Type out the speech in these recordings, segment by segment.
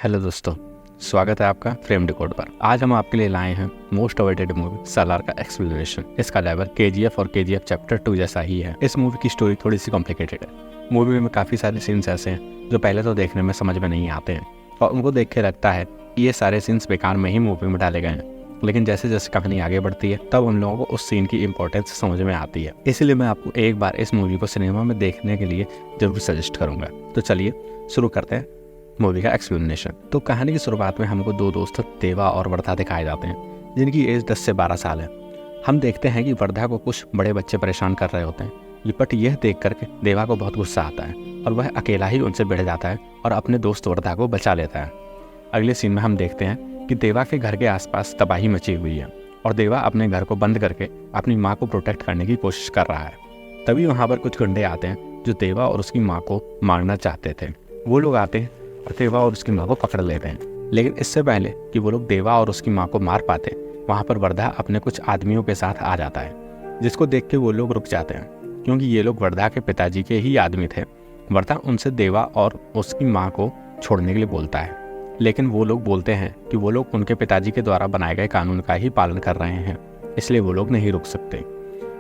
Hello दोस्तों, स्वागत है आपका फ्रेम डिकोड पर। आज हम आपके लिए लाए हैं मोस्ट अवेटेड मूवी सालार का एक्सप्लेनेशन। इसका लेवल KGF और KGF चैप्टर 2 जैसा ही है। इस मूवी की स्टोरी थोड़ी सी कॉम्प्लिकेटेड है। मूवी में काफ़ी सारे सीन्स ऐसे हैं जो पहले तो देखने में समझ में नहीं आते हैं और उनको देख के लगता है कि ये सारे सीन्स बेकार में ही मूवी में डाले गए हैं। लेकिन जैसे जैसे कहानी आगे बढ़ती है तब उन लोगों को उस सीन की इंपॉर्टेंस समझ में आती है। इसलिए मैं आपको एक बार इस मूवी को सिनेमा में देखने के लिए जरूर सजेस्ट करूँगा। तो चलिए शुरू करते हैं मूवी का एक्सप्लेनेशन। तो कहानी की शुरुआत में हमको दो दोस्त देवा और वर्धा दिखाए जाते हैं जिनकी एज 10 से 12 साल है। हम देखते हैं कि वर्धा को कुछ बड़े बच्चे परेशान कर रहे होते हैं, बट यह देख करके देवा को बहुत गुस्सा आता है और वह अकेला ही उनसे भिड़ जाता है और अपने दोस्त वर्धा को बचा लेता है। अगले सीन में हम देखते हैं कि देवा के घर के आसपास तबाही मची हुई है और देवा अपने घर को बंद करके अपनी माँ को प्रोटेक्ट करने की कोशिश कर रहा है। तभी वहाँ पर कुछ गुंडे आते हैं जो देवा और उसकी माँ को मारना चाहते थे। वो लोग आते हैं और देवा और उसकी माँ को पकड़ लेते हैं। लेकिन इससे पहले कि वो लोग देवा और उसकी माँ को मार पाते, वहाँ पर वर्धा अपने कुछ आदमियों के साथ आ जाता है, जिसको देख के वो लोग रुक जाते हैं क्योंकि ये लोग वर्धा के पिताजी के ही आदमी थे। वर्धा उनसे देवा और उसकी माँ को छोड़ने के लिए बोलता है, लेकिन वो लोग बोलते हैं कि वो लोग उनके पिताजी के द्वारा बनाए गए कानून का ही पालन कर रहे हैं, इसलिए वो लोग नहीं रुक सकते।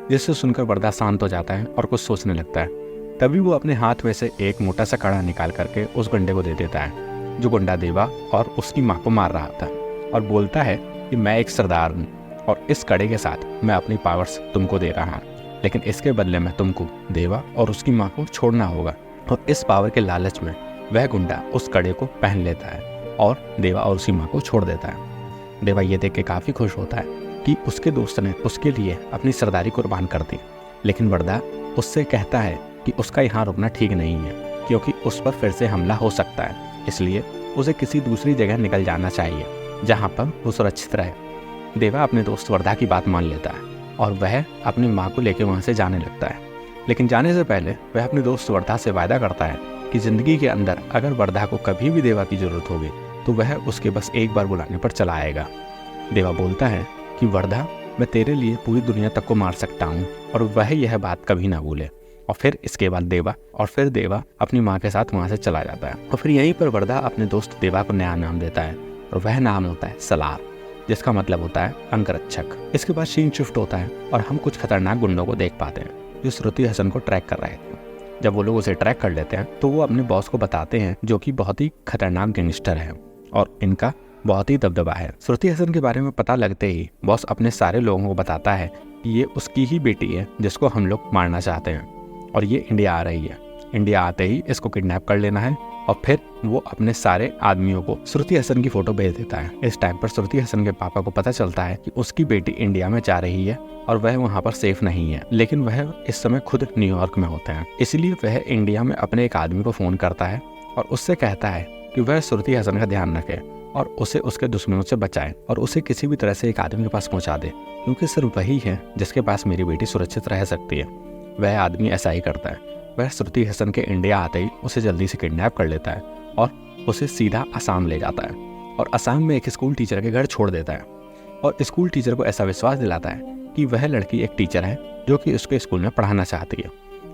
जिससे सुनकर वर्धा शांत हो जाता है और कुछ सोचने लगता है। तभी वो अपने हाथ में से एक मोटा सा कड़ा निकाल करके उस गुंडे को दे देता है जो गुंडा देवा और उसकी माँ को मार रहा था, और बोलता है कि मैं एक सरदार हूँ और इस कड़े के साथ मैं अपनी पावर्स तुमको दे रहा हूँ, लेकिन इसके बदले में तुमको देवा और उसकी माँ को छोड़ना होगा। और इस पावर के लालच में वह गुंडा उस कड़े को पहन लेता है और देवा और उसकी माँ को छोड़ देता है। देवा ये देख के काफ़ी खुश होता है कि उसके दोस्त ने उसके लिए अपनी सरदारी कुर्बान कर दी। लेकिन वर्धा उससे कहता है कि उसका यहाँ रुकना ठीक नहीं है क्योंकि उस पर फिर से हमला हो सकता है, इसलिए उसे किसी दूसरी जगह निकल जाना चाहिए जहाँ पर वो सुरक्षित रहे। देवा अपने दोस्त वर्धा की बात मान लेता है और वह अपनी माँ को लेकर वहाँ से जाने लगता है। लेकिन जाने से पहले वह अपने दोस्त वर्धा से वायदा करता है कि ज़िंदगी के अंदर अगर वर्धा को कभी भी देवा की ज़रूरत होगी तो वह उसके बस एक बार बुलाने पर चला आएगा। देवा बोलता है कि वर्धा, मैं तेरे लिए पूरी दुनिया तक को मार सकता हूँ, और वह यह बात कभी ना भूले। और फिर इसके बाद देवा अपनी माँ के साथ वहाँ से चला जाता है। और फिर यहीं पर वर्धा अपने दोस्त देवा को नया नाम देता है और वह नाम होता है सलार, जिसका मतलब होता है अंगरक्षक। इसके बाद सीन शिफ्ट होता है और हम कुछ खतरनाक गुंडों को देख पाते हैं जो श्रुति हसन को ट्रैक कर रहे थे। जब वो लोग उसे ट्रैक कर लेते हैं तो वो अपने बॉस को बताते हैं, जो कि बहुत ही खतरनाक गैंगस्टर है और इनका बहुत ही दबदबा है। श्रुति हसन के बारे में पता लगते ही बॉस अपने सारे लोगों को बताता है कि ये उसकी ही बेटी है जिसको हम लोग मारना चाहते हैं और ये इंडिया आ रही है। इंडिया आते ही इसको किडनैप कर लेना है। और फिर वो अपने सारे आदमियों को श्रुति हसन की फोटो भेज देता है। इस टाइम पर श्रुति हसन के पापा को पता चलता है कि उसकी बेटी इंडिया में जा रही है और वह वहाँ पर सेफ नहीं है, लेकिन वह इस समय खुद न्यूयॉर्क में होते हैं। इसलिए वह इंडिया में अपने एक आदमी को फ़ोन करता है और उससे कहता है कि वह श्रुति हसन का ध्यान रखे और उसे उसके दुश्मनों से बचाए और उसे किसी भी तरह से एक आदमी के पास पहुँचा दे, क्योंकि सिर्फ वही है जिसके पास मेरी बेटी सुरक्षित रह सकती है। वह आदमी ऐसा ही करता है। वह श्रुति हसन के इंडिया आते ही उसे जल्दी से किडनैप कर लेता है और उसे सीधा असम ले जाता है और असम में एक स्कूल टीचर के घर छोड़ देता है। और स्कूल टीचर को ऐसा विश्वास दिलाता है कि वह लड़की एक टीचर है जो कि उसके स्कूल में पढ़ाना चाहती है।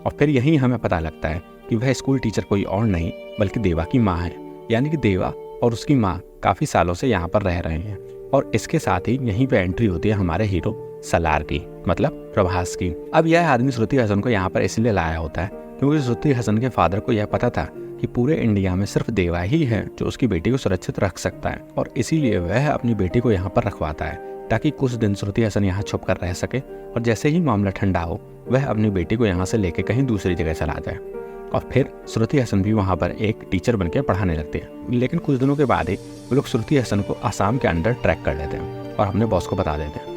और फिर यहीं हमें पता लगता है कि वह स्कूल टीचर कोई और नहीं बल्कि देवा की माँ है, यानी कि देवा और उसकी माँ काफ़ी सालों से यहाँ पर रह रहे हैं। और इसके साथ ही यहीं पे एंट्री होती है हमारे हीरो सलार की, मतलब प्रभास की। अब यह आदमी श्रुति हसन को यहाँ पर इसलिए लाया होता है क्योंकि श्रुति हसन के फादर को यह पता था कि पूरे इंडिया में सिर्फ देवा ही है जो उसकी बेटी को सुरक्षित रख सकता है, और इसीलिए वह अपनी बेटी को यहाँ पर रखवाता है ताकि कुछ दिन श्रुति हसन यहाँ छुप कर रह सके और जैसे ही मामला ठंडा हो वह अपनी बेटी को यहाँ से लेके कहीं दूसरी जगह चला जाए। और फिर श्रुति हसन भी वहाँ पर एक टीचर बनकर पढ़ाने लगते हैं। लेकिन कुछ दिनों के बाद ही वो लोग श्रुति हसन को असम के अंदर ट्रैक कर लेते हैं और अपने बॉस को बता देते हैं।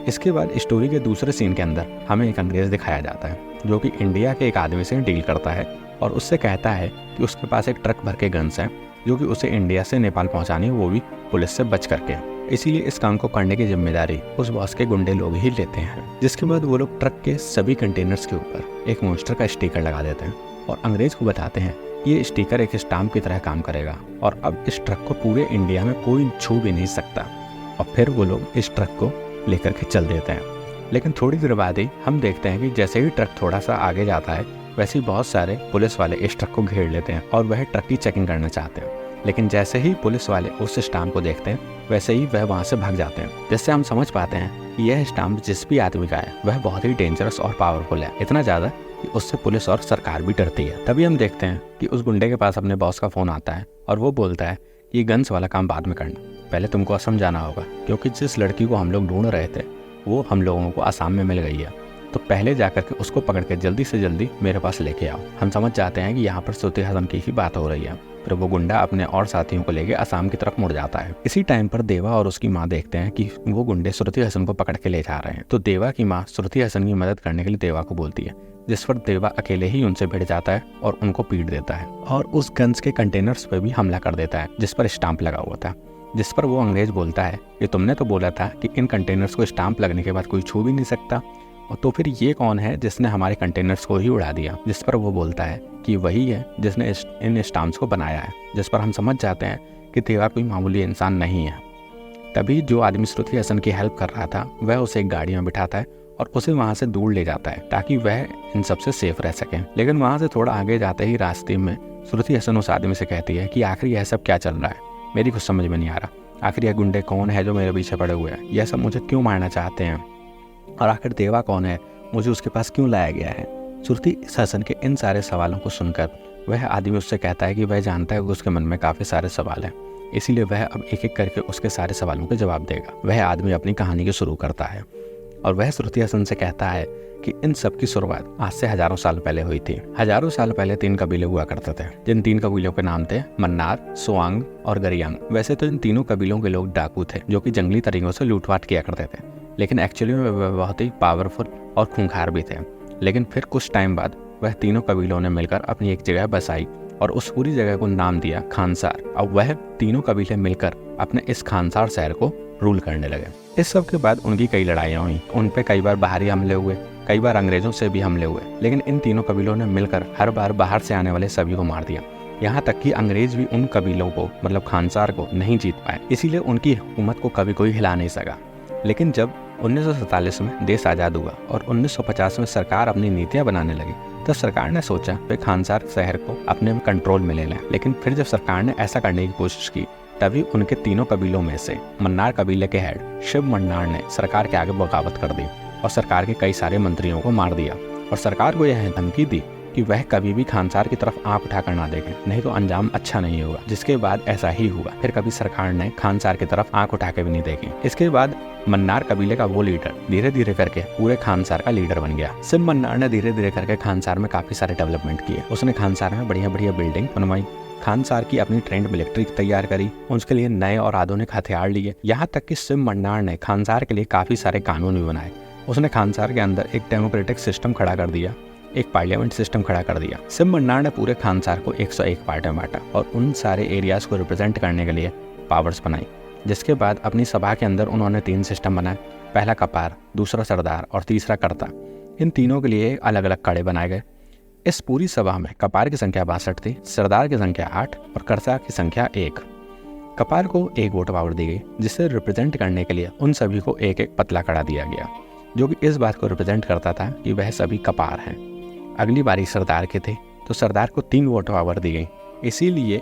इसके बाद स्टोरी के दूसरे सीन के अंदर हमें एक अंग्रेज दिखाया जाता है जो कि इंडिया के एक आदमी से डील करता है और उससे कहता है कि उसके पास एक ट्रक भर के गन्स हैं जो कि उसे इंडिया से नेपाल पहुंचानी है, वो भी पुलिस से बच करके। इसीलिए इस काम को करने की जिम्मेदारी उस बॉस के गुंडे लोग ही लेते हैं। जिसके बाद वो लोग ट्रक के सभी कंटेनर्स के ऊपर एक मॉन्स्टर का स्टिकर लगा देते हैं और अंग्रेज को बताते हैं ये स्टिकर एक स्टाम्प की तरह काम करेगा और अब इस ट्रक को पूरे इंडिया में कोई छू भी नहीं सकता। और फिर वो लोग इस ट्रक को लेकर के चल देते हैं। लेकिन थोड़ी देर बाद ही हम देखते हैं कि जैसे ही ट्रक थोड़ा सा आगे जाता है वैसे ही बहुत सारे पुलिस वाले इस ट्रक को घेर लेते हैं और वह ट्रक की चेकिंग करना चाहते हैं। लेकिन जैसे ही पुलिस वाले उस स्टाम्प को देखते हैं वैसे ही वह वहाँ से भाग जाते हैं, जिससे हम समझ पाते हैं कि यह स्टाम्प जिस भी आदमी का है वह बहुत ही डेंजरस और पावरफुल है, इतना ज़्यादा कि उससे पुलिस और सरकार भी डरती है। तभी हम देखते हैं कि उस गुंडे के पास अपने बॉस का फ़ोन आता है और वो बोलता है कि गन्स वाला काम बाद में करना, पहले तुमको असम जाना होगा, क्योंकि जिस लड़की को हम लोग ढूंढ रहे थे वो हम लोगों को असम में मिल गई है, तो पहले जाकर के उसको पकड़ के जल्दी से जल्दी मेरे पास लेके आओ। हम समझ जाते हैं कि यहाँ पर श्रुति हसन की ही बात हो रही है। फिर वो गुंडा अपने और साथियों को लेके असम की तरफ मुड़ जाता है। इसी टाइम पर देवा और उसकी माँ देखते हैं कि वो गुंडे श्रुति हसन को पकड़ के ले जा रहे हैं, तो देवा की माँ श्रुति हसन की मदद करने के लिए देवा को बोलती है, जिस पर देवा अकेले ही उनसे भिड़ जाता है और उनको पीट देता है और उस गन्स के कंटेनर्स पर भी हमला कर देता है जिस पर स्टाम्प लगा हुआ था। जिस पर वो अंग्रेज बोलता है कि तुमने तो बोला था कि इन कंटेनर्स को स्टाम्प लगने के बाद कोई छू भी नहीं सकता, और तो फिर ये कौन है जिसने हमारे कंटेनर्स को ही उड़ा दिया। जिस पर वो बोलता है कि वही है जिसने इन स्टाम्प्स को बनाया है, जिस पर हम समझ जाते हैं कि देवा कोई मामूली इंसान नहीं है। तभी जो आदमी श्रुति हसन की हेल्प कर रहा था वह उसे एक गाड़ी में बिठाता है और उसे वहाँ से दूर ले जाता है ताकि वह इन सबसे सेफ रह सके। लेकिन वहाँ से थोड़ा आगे जाते ही रास्ते में श्रुति हसन उस आदमी से कहती है कि आखिर यह सब क्या चल रहा है, मेरी कुछ समझ में नहीं आ रहा। आखिर यह गुंडे कौन है जो मेरे पीछे पड़े हुए हैं, यह सब मुझे क्यों मारना चाहते हैं, और आखिर देवा कौन है, मुझे उसके पास क्यों लाया गया है। श्रुति हसन के इन सारे सवालों को सुनकर वह आदमी उससे कहता है कि वह जानता है कि उसके मन में काफ़ी सारे सवाल हैं, इसीलिए वह अब एक एक करके उसके सारे सवालों के जवाब देगा। वह आदमी अपनी कहानी को शुरू करता है और वह श्रुति हसन से कहता है कि इन सब की शुरुआत आज से हजारों साल पहले हुई थी। हजारों साल पहले 3 कबीले हुआ करते थे, जिन 3 कबीलों के नाम थे मन्नार, सोआंग और गरियांग। वैसे तो इन तीनों कबीलों के लोग डाकू थे जो कि जंगली तरीकों से लूटपाट किया करते थे, लेकिन एक्चुअली में वह बहुत ही पावरफुल और खूंखार भी थे। लेकिन फिर कुछ टाइम बाद वह तीनों कबीलों ने मिलकर अपनी एक जगह बसाई और उस पूरी जगह को नाम दिया खानसार। अब वह तीनों कबीले मिलकर अपने इस खानसार शहर को रूल करने लगे। इस सब के बाद उनकी कई लड़ाइयाँ हुई, उन पे कई बार बाहरी हमले हुए, कई बार अंग्रेजों से भी हमले हुए, लेकिन इन तीनों कबीलों ने मिलकर हर बार बाहर से आने वाले सभी को मार दिया। यहाँ तक कि अंग्रेज भी उन कबीलों को मतलब खानसार को नहीं जीत पाए, इसीलिए उनकी हुकूमत को कभी कोई हिला नहीं सका। लेकिन जब 1947 में देश आज़ाद हुआ और 1950 में सरकार अपनी नीतियाँ बनाने लगी, तब सरकार ने सोचा वे खानसार शहर को अपने कंट्रोल में ले लें। लेकिन फिर जब सरकार ने ऐसा करने की कोशिश की, तभी उनके तीनों कबीलों में से मन्नार कबीले के हेड शिव मन्नार ने सरकार के आगे बगावत कर दी और सरकार के कई सारे मंत्रियों को मार दिया और सरकार को यह धमकी दी कि वह कभी भी खानसार की तरफ आंख उठाकर ना देखें, नहीं तो अंजाम अच्छा नहीं होगा। जिसके बाद ऐसा ही हुआ, फिर कभी सरकार ने खानसार की तरफ आंख उठा के भी नहीं देखी। इसके बाद मन्नार कबीले का वो लीडर धीरे धीरे करके पूरे खानसार का लीडर बन गया। शिव मन्नार ने धीरे धीरे करके खानसार में काफी सारे डेवलपमेंट किए। उसने खानसार में बढ़िया बढ़िया बिल्डिंग बनवाई, खानसार की अपनी ट्रेंड मिलिट्री तैयार करी, उसके लिए नए और आधुनिक हथियार लिए। यहाँ तक कि शिव मन्नार ने खानसार के लिए काफी सारे कानून भी बनाए। उसने खानसार के अंदर एक डेमोक्रेटिक सिस्टम खड़ा कर दिया, एक पार्लियामेंट सिस्टम खड़ा कर दिया। शिव मन्नार ने पूरे खानसार को 101 पार्ट में बांटा और उन सारे एरियाज को रिप्रेजेंट करने के लिए पावर्स बनाई। जिसके बाद अपनी सभा के अंदर उन्होंने 3 सिस्टम बनाए, पहला कपार, दूसरा सरदार और तीसरा कर्ता। इन तीनों के लिए अलग अलग कड़े बनाए गए। इस पूरी सभा में कपार की संख्या 62 थी, सरदार की संख्या 8 और कर्ता की संख्या 1। कपार को 1 वोट पावर दी गई, जिसे रिप्रेजेंट करने के लिए उन सभी को एक एक पतला कड़ा दिया गया, जो कि इस बात को रिप्रेजेंट करता था कि वह सभी कपार हैं। अगली बारी सरदार के थे, तो सरदार को 3 वोट पावर दी गई, इसीलिए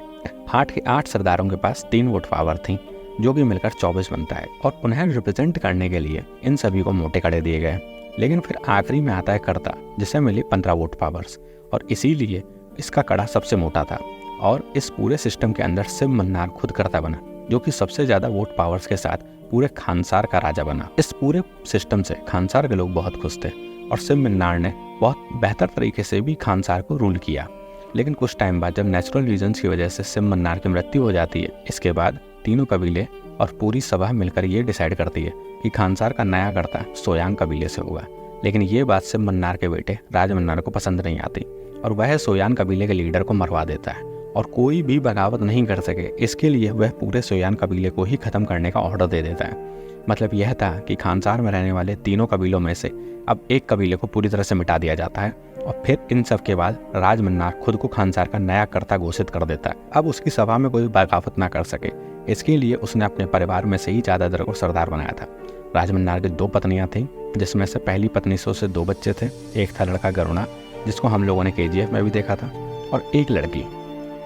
8 के 8 सरदारों के पास 3 वोट पावर थी, जो कि मिलकर 24 बनता है। और उन्हें रिप्रेजेंट करने के लिए इन सभी को मोटे कड़े दिए गए। लेकिन फिर आखिरी में आता है कर्ता, जिसे मिली 15 वोट पावर्स, और इसीलिए इसका कड़ा सबसे मोटा था। और इस पूरे सिस्टम के अंदर शिव मन्नार खुद कर्ता बना, जो कि सबसे ज़्यादा वोट पावर्स के साथ पूरे खानसार का राजा बना। इस पूरे सिस्टम से खानसार के लोग बहुत खुश थे और शिव मन्नार ने बहुत बेहतर तरीके से भी खानसार को रूल किया। लेकिन कुछ टाइम बाद जब नेचुरल रीजन्स की वजह से शिव मन्नार की मृत्यु हो जाती है, इसके बाद तीनों कबीले और पूरी सभा मिलकर ये डिसाइड करती है कि खानसार का नया कर्ता सोयांग कबीले से होगा। लेकिन ये बात शिव मन्नार के बेटे राज मन्नार को पसंद नहीं आती और वह सोयान कबीले के लीडर को मरवा देता है और कोई भी बगावत नहीं कर सके, इसके लिए वह पूरे सोयान कबीले को ही खत्म करने का ऑर्डर दे देता है। मतलब यह था कि खानसार में रहने वाले तीनों कबीलों में से अब एक कबीले को पूरी तरह से मिटा दिया जाता है और फिर इन सब के बाद राज मन्नार खुद को खानसार का नया कर्ता घोषित कर देता है। अब उसकी सभा में कोई बगावत ना कर सके, इसके लिए उसने अपने परिवार में से ही ज़्यादातर को सरदार बनाया था। राज मन्नार की 2 पत्नियां थीं, जिसमें से पहली पत्नी से उसे 2 बच्चे थे। एक था लड़का गरुणा, जिसको हम लोगों ने KGF में भी देखा था, और एक लड़की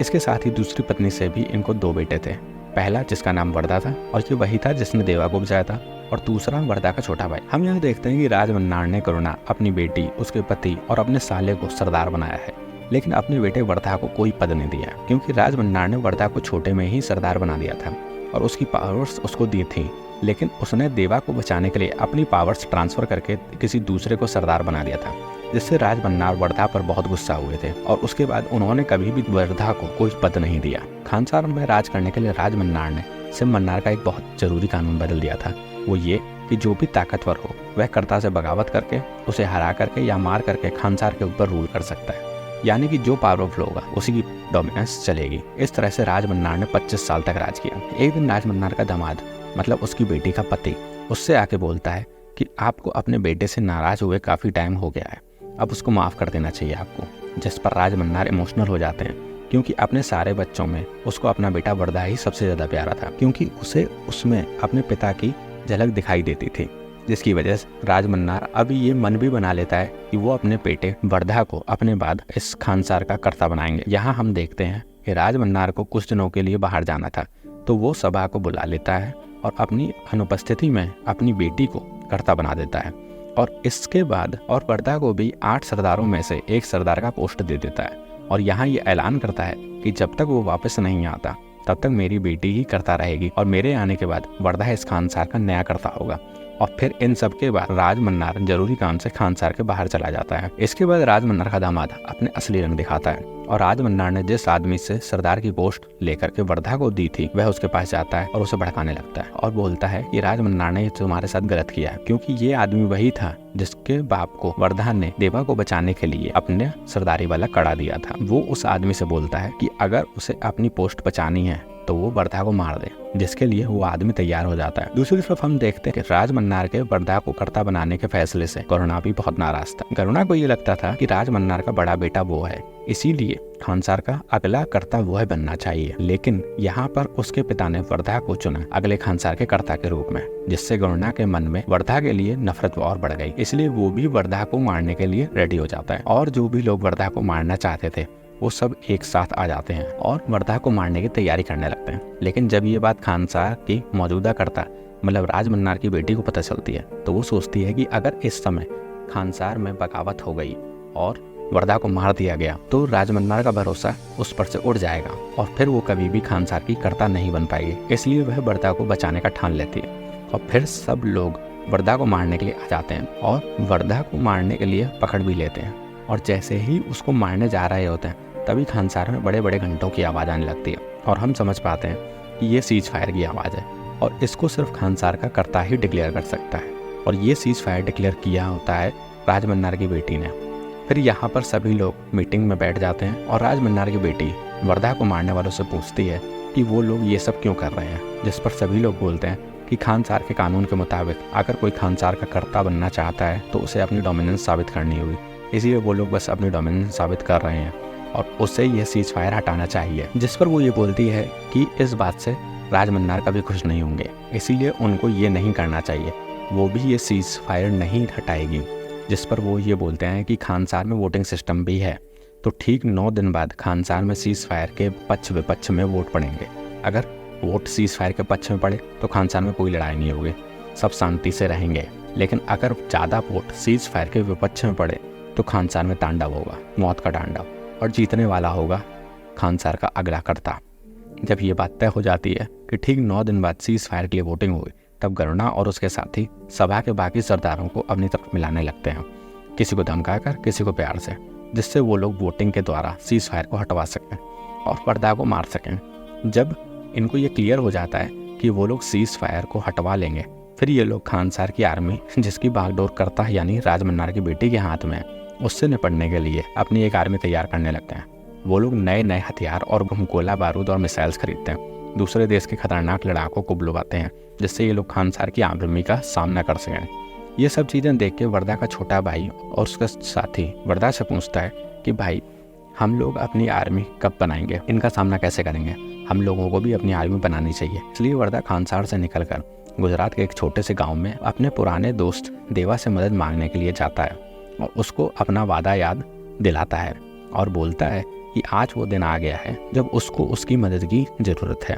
इसके साथ ही दूसरी पत्नी से भी इनको 2 बेटे थे। पहला जिसका नाम वर्दा था और ये वही था जिसने देवा को बचाया था, और दूसरा वर्दा का छोटा भाई। हम यहाँ देखते हैं कि राजमन्नार ने करुणा, अपनी बेटी, उसके पति और अपने साले को सरदार बनाया है, लेकिन अपने बेटे वर्दा को कोई पद नहीं दिया, क्योंकि राजमन्नार ने वर्दा को छोटे में ही सरदार बना दिया था और उसकी पावर्स उसको दी थी, लेकिन उसने देवा को बचाने के लिए अपनी पावर्स ट्रांसफर करके किसी दूसरे को सरदार बना दिया था, जिससे राजमन्नार वर्धा पर बहुत गुस्सा हुए थे और उसके बाद उन्होंने कभी भी वर्धा को कोई पद नहीं दिया। खानसार में राज करने के लिए राजमन्नार ने सिम मन्नार का एक बहुत जरूरी कानून बदल दिया था। वो ये कि जो भी ताकतवर हो वह कर्ता से बगावत करके, उसे हरा करके या मार करके खानसार के ऊपर रूल कर सकता है, यानी कि जो पावरफुल होगा उसी की डोमिनेंस चलेगी। इस तरह से राजमन्नार ने 25 साल तक राज किया। एक दिन राजमन्नार का दामाद, मतलब उसकी बेटी का पति, उससे आके बोलता है कि आपको अपने बेटे से नाराज हुए काफ़ी टाइम हो गया है, अब उसको माफ़ कर देना चाहिए आपको। जिस पर राजमन्नार इमोशनल हो जाते हैं, क्योंकि अपने सारे बच्चों में उसको अपना बेटा वर्दा ही सबसे ज़्यादा प्यारा था, क्योंकि उसे उसमें अपने पिता की झलक दिखाई देती थी, जिसकी वजह से राजमन्नार अभी ये मन भी बना लेता है कि वो अपने बेटे वर्धा को अपने बाद इस खानसार का कर्ता बनाएंगे। यहाँ हम देखते हैं कि राजमन्नार को कुछ दिनों के लिए बाहर जाना था, तो वो सभा को बुला लेता है और अपनी अनुपस्थिति में अपनी बेटी को कर्ता बना देता है, और इसके बाद और वर्धा को भी 8 सरदारों में से एक सरदार का पोस्ट दे देता है। और यहाँ ये ऐलान करता है कि जब तक वो वापस नहीं आता तब तक मेरी बेटी ही करता रहेगी, और मेरे आने के बाद वर्धा इस खानसार का नया कर्ता होगा। और फिर इन सब के बाद राजमन्नार जरूरी काम से खानसार के बाहर चला जाता है। इसके बाद राजमन्नार का दामाद अपने असली रंग दिखाता है, और राजमन्नार ने जिस आदमी से सरदार की पोस्ट लेकर के वर्धा को दी थी वह उसके पास जाता है और उसे भड़काने लगता है और बोलता है कि राजमन्नार ने तुम्हारे साथ गलत किया है, क्योंकि ये आदमी वही था जिसके बाप को वर्धा ने देवा को बचाने के लिए अपने सरदारी वाला कड़ा दिया था। वो उस आदमी से बोलता है कि अगर उसे अपनी पोस्ट बचानी है तो वो वर्धा को मार दे, जिसके लिए वो आदमी तैयार हो जाता है। दूसरी तरफ हम देखते हैं कि राजमन्नार के वर्धा को कर्ता बनाने के फैसले से करुणा भी बहुत नाराज था। करुणा को ये लगता था कि राजमन्नार का बड़ा बेटा वो है, इसीलिए खानसार का अगला कर्ता वह बनना चाहिए, लेकिन यहाँ पर उसके पिता ने वर्धा को चुना अगले खानसार के कर्ता के रूप में, जिससे करुणा के मन में वर्धा के लिए नफरत और बढ़ गई। इसलिए वो भी वर्धा को मारने के लिए रेडी हो जाता है, और जो भी लोग वर्धा को मारना चाहते थे वो सब एक साथ आ जाते हैं और वर्धा को मारने की तैयारी करने लगते हैं। लेकिन जब ये बात खानसार की मौजूदा कर्ता मतलब राजमन्नार की बेटी को पता चलती है, तो वो सोचती है कि अगर इस समय खानसार में बगावत हो गई और वर्धा को मार दिया गया तो राजमन्नार का भरोसा उस पर से उड़ जाएगा और फिर वो कभी भी खानसार की कर्ता नहीं बन पाएगी। इसलिए वह वर्धा को बचाने का ठान लेती है और फिर सब लोग वर्धा को मारने के लिए आ जाते हैं और वर्धा को मारने के लिए पकड़ भी लेते हैं। और जैसे ही उसको मारने जा रहे होते हैं तभी खानसार में बड़े बड़े घंटों की आवाज़ आने लगती है और हम समझ पाते हैं कि ये सीज फायर की आवाज़ है और इसको सिर्फ खानसार का कर्ता ही डिक्लेयर कर सकता है। और ये सीज फायर डिक्लेयर किया होता है राजमन्नार की बेटी ने। फिर यहाँ पर सभी लोग मीटिंग में बैठ जाते हैं और राजमन्नार की बेटी वर्धा को मारने वालों से पूछती है कि वो लोग ये सब क्यों कर रहे हैं, जिस पर सभी लोग बोलते हैं कि खानसार के कानून के मुताबिक अगर कोई खानसार का कर्ता बनना चाहता है तो उसे अपनी डोमिनेंस साबित करनी होगी, इसीलिए वो लोग बस अपनी डोमिनेंस साबित कर रहे हैं और उससे यह सीज फायर हटाना चाहिए। जिस पर वो ये बोलती है कि इस बात से राजमन्नार कभी खुश नहीं होंगे, इसीलिए उनको ये नहीं करना चाहिए, वो भी ये सीज फायर नहीं हटाएगी। जिस पर वो ये बोलते हैं कि खानसार में वोटिंग सिस्टम भी है, तो ठीक 9 दिन बाद खानसार में सीज फायर के पक्ष विपक्ष में वोट पड़ेंगे। अगर वोट सीज फायर के पक्ष में पड़े तो खानसार में कोई लड़ाई नहीं होगी, सब शांति से रहेंगे। लेकिन अगर ज़्यादा वोट सीज फायर के विपक्ष में पड़े तो खानसार में तांडव होगा, मौत का तांडव, और जीतने वाला होगा खानसार का अगला कर्ता। जब ये बात तय हो जाती है कि ठीक 9 दिन बाद सीज फायर के लिए वोटिंग हुई, तब करुणा और उसके साथी सभा के बाकी सरदारों को अपनी तरफ मिलाने लगते हैं, किसी को धमकाकर, किसी को प्यार से, जिससे वो लोग वोटिंग के द्वारा सीज फायर को हटवा सकें और वर्धा को मार सकें। जब इनको ये क्लियर हो जाता है कि वो लोग सीज फायर को हटवा लेंगे, फिर ये लोग खानसार की आर्मी जिसकी बागडोर करता है यानी राजमन्नार की बेटी के हाथ में, उससे निपटने के लिए अपनी एक आर्मी तैयार करने लगते हैं। वो लोग नए नए हथियार और गोला बारूद और मिसाइल्स खरीदते हैं, दूसरे देश के खतरनाक लड़ाकों को बुलवाते हैं, जिससे ये लोग खानसार की आर्मी का सामना कर सकें। ये सब चीज़ें देख के वर्धा का छोटा भाई और उसका साथी वर्धा से पूछता है कि भाई हम लोग अपनी आर्मी कब बनाएंगे, इनका सामना कैसे करेंगे, हम लोगों को भी अपनी आर्मी बनानी चाहिए। इसलिए वर्धा खानसार से निकलकर गुजरात के एक छोटे से गाँव में अपने पुराने दोस्त देवा से मदद मांगने के लिए जाता है और उसको अपना वादा याद दिलाता है और बोलता है कि आज वो दिन आ गया है जब उसको उसकी मदद की ज़रूरत है,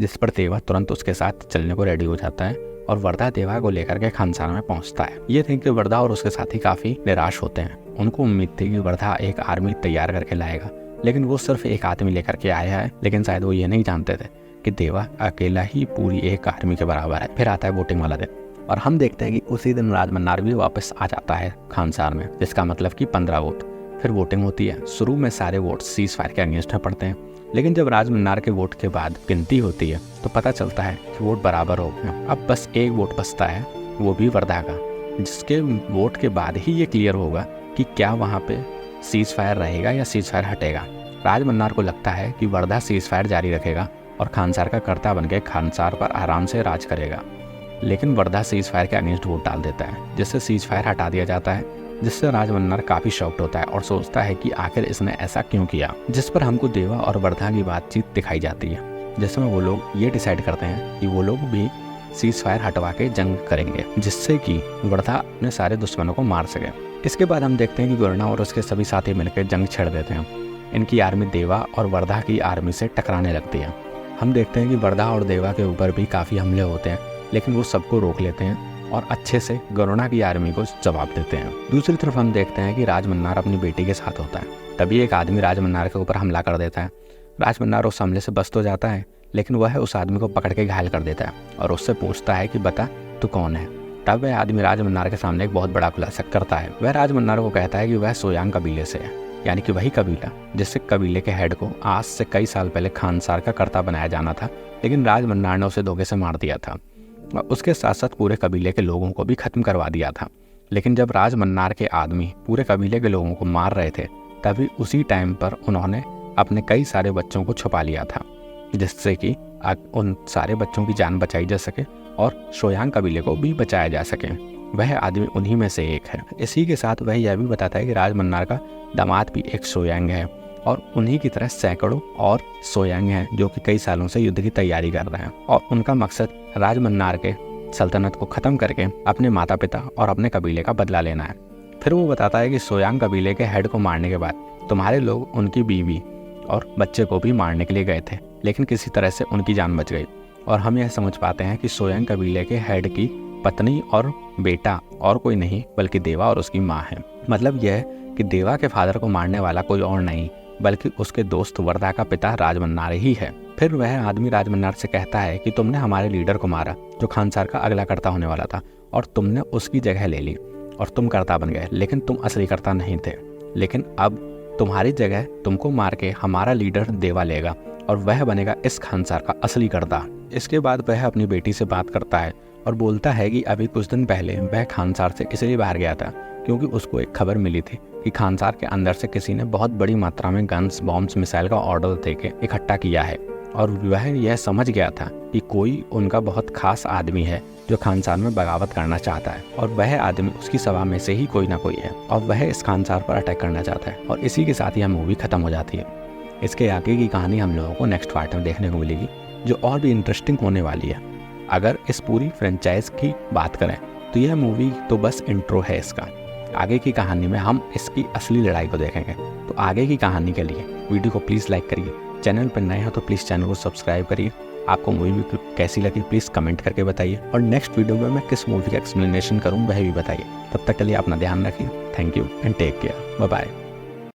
जिस पर देवा तुरंत उसके साथ चलने को रेडी हो जाता है और वर्धा देवा को लेकर के खानसार में पहुंचता है। ये देख के वर्धा और उसके साथी काफ़ी निराश होते हैं। उनको उम्मीद थी कि वर्धा एक आर्मी तैयार करके लाएगा, लेकिन वो सिर्फ एक आदमी लेकर के आया है। लेकिन शायद वो ये नहीं जानते थे कि देवा अकेला ही पूरी एक आर्मी के बराबर है। फिर आता है वोटिंग वाला दिन और हम देखते हैं कि उसी दिन राजमन्नार भी वापस आ जाता है खानसार में, जिसका मतलब कि 15 वोट। फिर वोटिंग होती है। शुरू में सारे वोट सीज फायर के अगेंस्ट में पड़ते हैं, लेकिन जब राजमन्नार के वोट के बाद गिनती होती है तो पता चलता है कि वोट बराबर हो गए। अब बस एक वोट बचता है, वो भी वर्धा का, जिसके वोट के बाद ही ये क्लियर होगा कि क्या वहाँ पे सीज फायर रहेगा या सीज फायर हटेगा। राजमन्नार को लगता है कि वर्धा सीज फायर जारी रखेगा और खानसार का कर्ता बनकर खानसार पर आराम से राज करेगा, लेकिन वर्धा सीज फायर के अगेंस्ट वोट डाल देता है, जिससे सीज फायर हटा दिया जाता है, जिससे राजमन्नार काफ़ी शॉक्ड होता है और सोचता है कि आखिर इसने ऐसा क्यों किया। जिस पर हमको देवा और वर्धा की बातचीत दिखाई जाती है, जिसमें वो लोग ये डिसाइड करते हैं कि वो लोग भी सीज फायर हटवा के जंग करेंगे, जिससे कि वर्धा अपने सारे दुश्मनों को मार सके। इसके बाद हम देखते हैं कि गुरना और उसके सभी साथी मिलकर जंग छेड़ देते हैं। इनकी आर्मी देवा और वर्धा की आर्मी से टकराने लगती है। हम देखते हैं कि वर्धा और देवा के ऊपर भी काफ़ी हमले होते हैं, लेकिन वो सबको रोक लेते हैं और अच्छे से गरुणा की आर्मी को जवाब देते हैं। दूसरी तरफ हम देखते हैं कि राजमन्नार अपनी बेटी के साथ होता है। तभी एक आदमी राजमन्नार के ऊपर हमला कर देता है। राजमन्नार उस हमले से बच तो जाता है, लेकिन वह उस आदमी को पकड़ के घायल कर देता है और उससे पूछता है कि बता तू कौन है। तब वह आदमी राजमन्नार के सामने एक बहुत बड़ा खुलासा करता है। वह राजमन्नार को कहता है कि वह सोयांग कबीले से है, यानी कि वही कबीला जिससे कबीले के हेड को आज से कई साल पहले खानसार का कर्ता बनाया जाना था, लेकिन राजमन्नार ने उसे धोखे से मार दिया था और उसके साथ साथ पूरे कबीले के लोगों को भी खत्म करवा दिया था। लेकिन जब राजमन्नार के आदमी पूरे कबीले के लोगों को मार रहे थे, तभी उसी टाइम पर उन्होंने अपने कई सारे बच्चों को छुपा लिया था, जिससे कि उन सारे बच्चों की जान बचाई जा सके और सोयांग कबीले को भी बचाया जा सके। वह आदमी उन्हीं में से एक है। इसी के साथ वह यह भी बताता है कि राजमन्नार का दामाद भी एक सोयांग है और उन्हीं की तरह सैकड़ों और सोयांग हैं जो कि कई सालों से युद्ध की तैयारी कर रहे हैं और उनका मकसद राजमन्नार के सल्तनत को ख़त्म करके अपने माता पिता और अपने कबीले का बदला लेना है। फिर वो बताता है कि सोयांग कबीले के हेड को मारने के बाद तुम्हारे लोग उनकी बीवी और बच्चे को भी मारने के लिए गए थे, लेकिन किसी तरह से उनकी जान बच गई। और हम यह समझ पाते हैं कि सोयांग कबीले के हेड की पत्नी और बेटा और कोई नहीं बल्कि देवा और उसकी माँ है। मतलब यह कि देवा के फादर को मारने वाला कोई और नहीं बल्कि उसके दोस्त वर्धा का पिता राजमन्नार ही है। फिर वह आदमी राजमन्नार से कहता है कि तुमने हमारे लीडर को मारा जो खानसार का अगला कर्ता होने वाला था और तुमने उसकी जगह ले ली और तुम कर्ता बन गए, लेकिन तुम असली कर्ता नहीं थे। लेकिन अब तुम्हारी जगह तुमको मार के हमारा लीडर देवा लेगा और वह बनेगा इस खानसार का असली कर्ता। इसके बाद वह अपनी बेटी से बात करता है और बोलता है कि अभी कुछ दिन पहले वह खानसार से इसलिए बाहर गया था क्योंकि उसको एक खबर मिली थी कि खानसार के अंदर से किसी ने बहुत बड़ी मात्रा में गन्स, बॉम्ब्स, मिसाइल का ऑर्डर देके इकट्ठा किया है और वह यह समझ गया था कि कोई उनका बहुत खास आदमी है जो खानसार में बगावत करना चाहता है और वह आदमी उसकी सभा में से ही कोई ना कोई है और वह इस खानसार पर अटैक करना चाहता है। और इसी के साथ ही मूवी खत्म हो जाती है। इसके आगे की कहानी हम लोगों को नेक्स्ट पार्ट में देखने को मिलेगी, जो और भी इंटरेस्टिंग होने वाली है। अगर इस पूरी फ्रेंचाइज की बात करें तो यह मूवी तो बस इंट्रो है इसका। आगे की कहानी में हम इसकी असली लड़ाई को देखेंगे। तो आगे की कहानी के लिए वीडियो को प्लीज़ लाइक करिए, चैनल पर नए हो तो प्लीज़ चैनल को सब्सक्राइब करिए। आपको मूवी कैसी लगी प्लीज़ कमेंट करके बताइए और नेक्स्ट वीडियो में मैं किस मूवी का एक्सप्लेनेशन करूँ वह भी बताइए। तब तक के लिए अपना ध्यान रखिए। Thank you and take care. Bye bye.